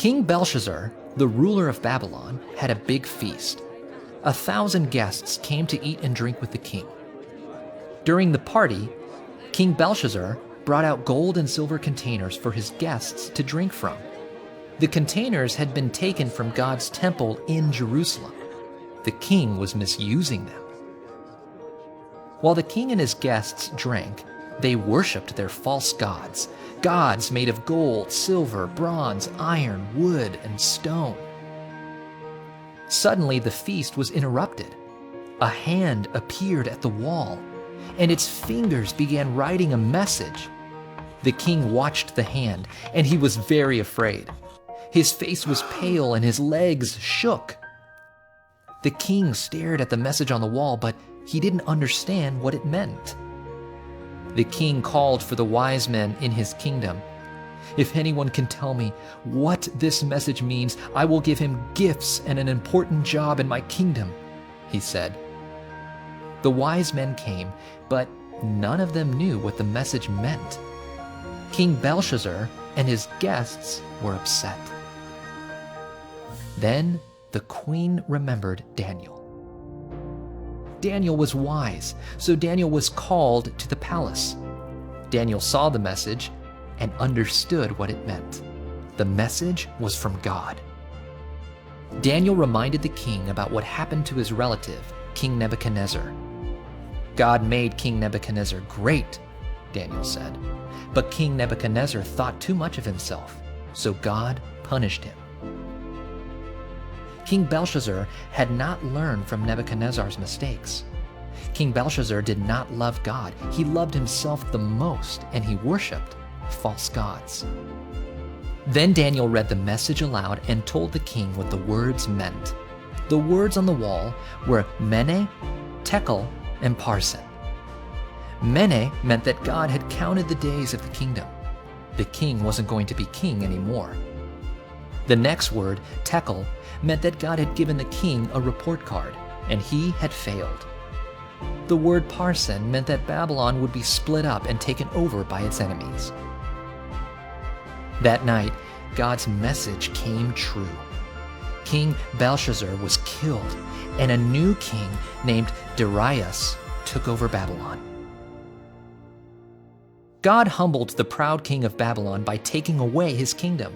King Belshazzar, the ruler of Babylon, had a big feast. 1,000 guests came to eat and drink with the king. During the party, King Belshazzar brought out gold and silver containers for his guests to drink from. The containers had been taken from God's temple in Jerusalem. The king was misusing them. While the king and his guests drank, they worshipped their false gods, gods made of gold, silver, bronze, iron, wood, and stone. Suddenly, the feast was interrupted. A hand appeared at the wall, and its fingers began writing a message. The king watched the hand, and he was very afraid. His face was pale and his legs shook. The king stared at the message on the wall, but he didn't understand what it meant. The king called for the wise men in his kingdom. "If anyone can tell me what this message means, I will give him gifts and an important job in my kingdom," he said. The wise men came, but none of them knew what the message meant. King Belshazzar and his guests were upset. Then the queen remembered Daniel. Daniel was wise, so Daniel was called to the palace. Daniel saw the message and understood what it meant. The message was from God. Daniel reminded the king about what happened to his relative, King Nebuchadnezzar. "God made King Nebuchadnezzar great," Daniel said, "but King Nebuchadnezzar thought too much of himself, so God punished him." King Belshazzar had not learned from Nebuchadnezzar's mistakes. King Belshazzar did not love God. He loved himself the most, and he worshipped false gods. Then Daniel read the message aloud and told the king what the words meant. The words on the wall were Mene, Tekel, and Parsin. Mene meant that God had counted the days of the kingdom. The king wasn't going to be king anymore. The next word, Tekel, meant that God had given the king a report card, and he had failed. The word Parsin meant that Babylon would be split up and taken over by its enemies. That night, God's message came true. King Belshazzar was killed, and a new king named Darius took over Babylon. God humbled the proud king of Babylon by taking away his kingdom.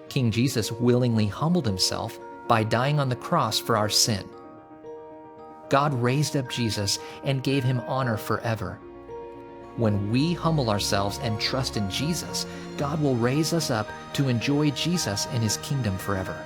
King Jesus willingly humbled himself by dying on the cross for our sin. God raised up Jesus and gave him honor forever. When we humble ourselves and trust in Jesus, God will raise us up to enjoy Jesus and his kingdom forever.